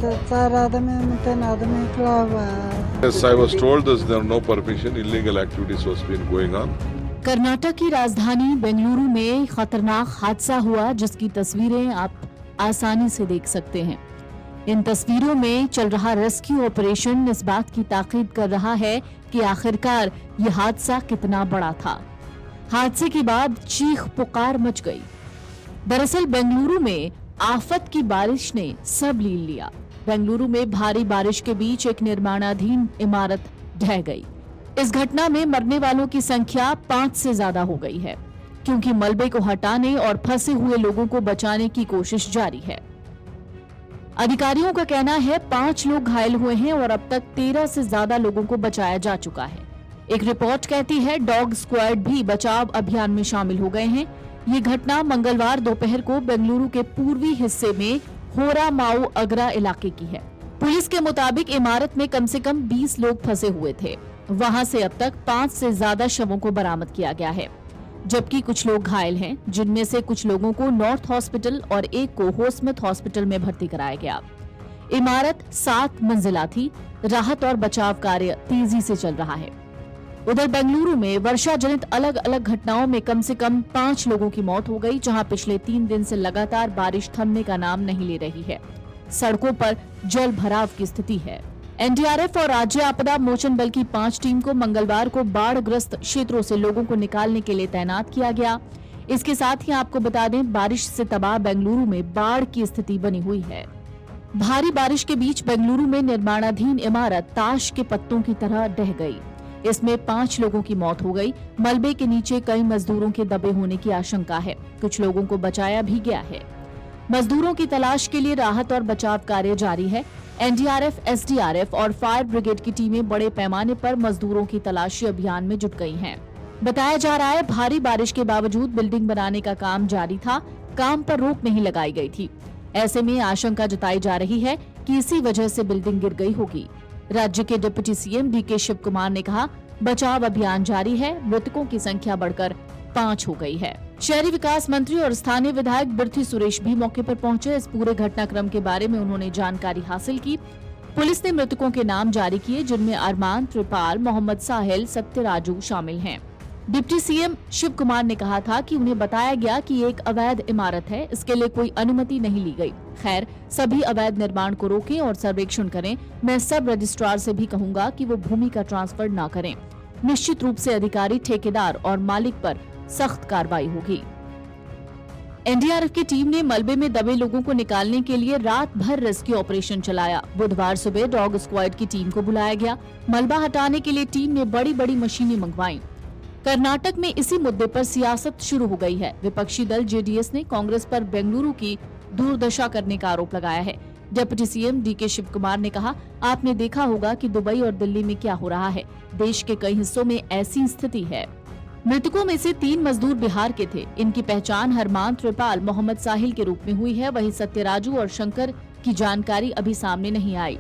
तो 4 आदमी में 3 आदमी खड़ा हुआ है। Yes, I was told there are no permission, illegal activities was been going on. Karnataka की राजधानी बेंगलुरु में खतरनाक हादसा हुआ जिसकी तस्वीरें आप आसानी से देख सकते हैं। इन तस्वीरों में चल रहा रेस्क्यू ऑपरेशन इस बात की ताकीद कर रहा है कि आखिरकार ये हादसा कितना बड़ा था। हादसे के बाद चीख पुकार मच गई। दरअसल बेंगलुरु में आफत की बारिश ने सब लील लिया। बेंगलुरु में भारी बारिश के बीच एक निर्माणाधीन इमारत ढह गई। इस घटना में मरने वालों की संख्या 5 से ज्यादा हो गई है, क्योंकि मलबे को हटाने और फंसे हुए लोगों को बचाने की कोशिश जारी है। अधिकारियों का कहना है 5 लोग घायल हुए हैं और अब तक 13 से ज्यादा लोगों को बचाया जा चुका है। एक रिपोर्ट कहती है डॉग स्क्वाड भी बचाव अभियान में शामिल हो गए हैं। ये घटना मंगलवार दोपहर को बेंगलुरु के पूर्वी हिस्से में होरा माऊ अगरा इलाके की है। पुलिस के मुताबिक इमारत में कम से कम 20 लोग फंसे हुए थे। वहां से अब तक 5 से ज्यादा शवों को बरामद किया गया है, जबकि कुछ लोग घायल हैं, जिनमें से कुछ लोगों को नॉर्थ हॉस्पिटल और एक को होस्मिथ हॉस्पिटल में भर्ती कराया गया। इमारत 7 मंजिला थी। राहत और बचाव कार्य तेजी से चल रहा है। उधर बेंगलुरु में वर्षा जनित अलग अलग घटनाओं में कम से कम 5 लोगों की मौत हो गई, जहां पिछले 3 दिन से लगातार बारिश थमने का नाम नहीं ले रही है। सड़कों पर जल भराव की स्थिति है। एनडीआरएफ और राज्य आपदा मोचन बल की 5 टीम को मंगलवार को बाढ़ग्रस्त क्षेत्रों से लोगों को निकालने के लिए तैनात किया गया। इसके साथ ही आपको बता दें, बारिश से तबाह बेंगलुरु में बाढ़ की स्थिति बनी हुई है। भारी बारिश के बीच बेंगलुरु में निर्माणाधीन इमारत ताश के पत्तों की तरह ढह गई। इसमें 5 लोगों की मौत हो गई। मलबे के नीचे कई मजदूरों के दबे होने की आशंका है। कुछ लोगों को बचाया भी गया है। मजदूरों की तलाश के लिए राहत और बचाव कार्य जारी है। एनडीआरएफ, एसडीआरएफ और फायर ब्रिगेड की टीमें बड़े पैमाने पर मजदूरों की तलाशी अभियान में जुट गई हैं। बताया जा रहा है भारी बारिश के बावजूद बिल्डिंग बनाने का काम जारी था। काम पर रोक नहीं लगाई गई थी। ऐसे में आशंका जताई जा रही है कि इसी वजह से बिल्डिंग गिर गई होगी। राज्य के deputy CM DK Shivakumar ने कहा, बचाव अभियान जारी है। मृतकों की संख्या बढ़कर 5 हो गई है। शहरी विकास मंत्री और स्थानीय विधायक बिर्थी सुरेश भी मौके पर पहुंचे। इस पूरे घटनाक्रम के बारे में उन्होंने जानकारी हासिल की। पुलिस ने मृतकों के नाम जारी किए, जिनमें अरमान, त्रिपाल, मोहम्मद साहिल, सत्यराजू शामिल हैं। डिप्टी सीएम शिव कुमार ने कहा था कि उन्हें बताया गया कि एक अवैध इमारत है, इसके लिए कोई अनुमति नहीं ली गई। खैर, सभी अवैध निर्माण को रोकें और सर्वेक्षण करें। मैं सब रजिस्ट्रार से भी कहूंगा कि वो भूमि का ट्रांसफर न करें। निश्चित रूप से अधिकारी, ठेकेदार और मालिक पर सख्त कार्रवाई होगी। एनडीआरएफ की टीम ने मलबे में दबे लोगों को निकालने के लिए रात भर रेस्क्यू ऑपरेशन चलाया। बुधवार सुबह डॉग स्क्वाड की टीम को बुलाया गया। मलबा हटाने के लिए टीम ने बड़ी बड़ी मशीनें मंगवाई। कर्नाटक में इसी मुद्दे पर सियासत शुरू हो गई है। विपक्षी दल जेडीएस ने कांग्रेस पर बेंगलुरु की दुर्दशा करने का आरोप लगाया है। Deputy CM DK Shivakumar ने कहा, आपने देखा होगा कि दुबई और दिल्ली में क्या हो रहा है। देश के कई हिस्सों में ऐसी स्थिति है। मृतकों में से 3 मजदूर बिहार के थे। इनकी पहचान हरमान, त्रिपाल, मोहम्मद साहिल के रूप में हुई है। वहीं सत्यराजू और शंकर की जानकारी अभी सामने नहीं आई।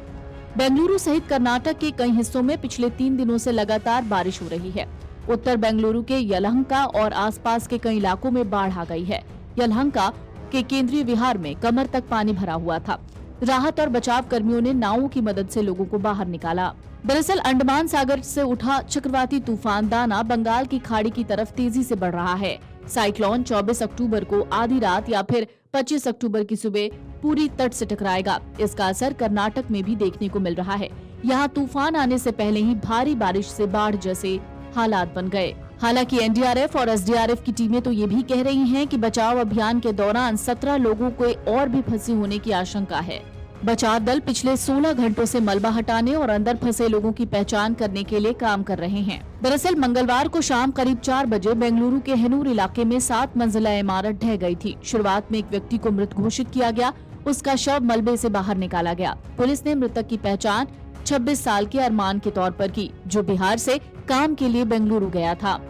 बेंगलुरु सहित कर्नाटक के कई हिस्सों में पिछले 3 दिनों से लगातार बारिश हो रही है। उत्तर बेंगलुरु के यलहंका और आसपास के कई इलाकों में बाढ़ आ गई है। यलहंका के केंद्रीय विहार में कमर तक पानी भरा हुआ था। राहत और बचाव कर्मियों ने नावों की मदद से लोगों को बाहर निकाला। दरअसल अंडमान सागर से उठा चक्रवाती तूफान दाना बंगाल की खाड़ी की तरफ तेजी से बढ़ रहा है। साइक्लोन 24 अक्टूबर को आधी रात या फिर 25 अक्टूबर की सुबह पूरी तट से टकराएगा। इसका असर कर्नाटक में भी देखने को मिल रहा है। यहाँ तूफान आने से पहले ही भारी बारिश से बाढ़ जैसे हालात बन गए। हालांकि एनडीआरएफ और एसडीआरएफ की टीमें तो ये भी कह रही हैं कि बचाव अभियान के दौरान 17 लोगों को और भी फंसे होने की आशंका है। बचाव दल पिछले 16 घंटों से मलबा हटाने और अंदर फंसे लोगों की पहचान करने के लिए काम कर रहे हैं। दरअसल मंगलवार को शाम करीब 4 बजे बेंगलुरु के हेनूर इलाके में 7 मंजिला इमारत ढह गई थी। शुरुआत में एक व्यक्ति को मृत घोषित किया गया। उसका शव मलबे से बाहर निकाला गया। पुलिस ने मृतक की पहचान 26 साल के अरमान के तौर पर की, जो बिहार से काम के लिए बेंगलुरु गया था।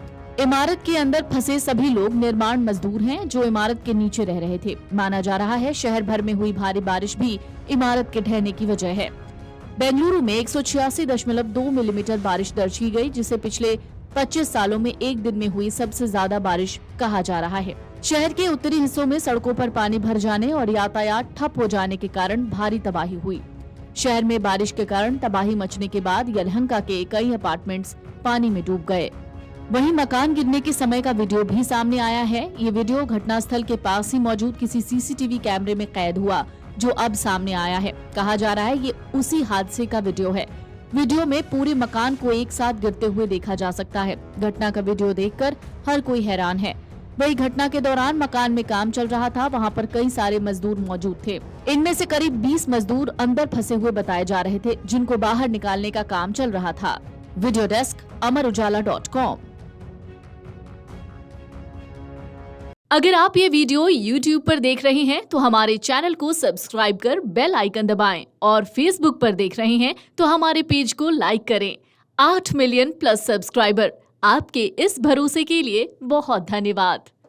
इमारत के अंदर फंसे सभी लोग निर्माण मजदूर हैं, जो इमारत के नीचे रह रहे थे। माना जा रहा है शहर भर में हुई भारी बारिश भी इमारत के ढहने की वजह है। बेंगलुरु में 186.2 मिलीमीटर बारिश दर्ज की गई, जिसे पिछले 25 सालों में एक दिन में हुई सबसे ज्यादा बारिश कहा जा रहा है। शहर के उत्तरी हिस्सों में सड़कों पर पानी भर जाने और यातायात ठप हो जाने के कारण भारी तबाही हुई। शहर में बारिश के कारण तबाही मचने के बाद यलहंका के कई अपार्टमेंट्स पानी में डूब गए। वहीं मकान गिरने के समय का वीडियो भी सामने आया है। ये वीडियो घटनास्थल के पास ही मौजूद किसी सीसीटीवी कैमरे में कैद हुआ, जो अब सामने आया है। कहा जा रहा है ये उसी हादसे का वीडियो है। वीडियो में पूरे मकान को एक साथ गिरते हुए देखा जा सकता है। घटना का वीडियो देखकर हर कोई हैरान है। वही घटना के दौरान मकान में काम चल रहा था, वहां पर कई सारे मजदूर मौजूद थे। इनमें से करीब 20 मजदूर अंदर फंसे हुए बताए जा रहे थे, जिनको बाहर निकालने का काम चल रहा था। Video desk amarujala.com। अगर आप ये वीडियो YouTube पर देख रहे हैं तो हमारे चैनल को सब्सक्राइब कर बेल आइकन दबाएं, और Facebook पर देख रहे हैं तो हमारे पेज को लाइक करें। 8 मिलियन प्लस सब्सक्राइबर, आपके इस भरोसे के लिए बहुत धन्यवाद।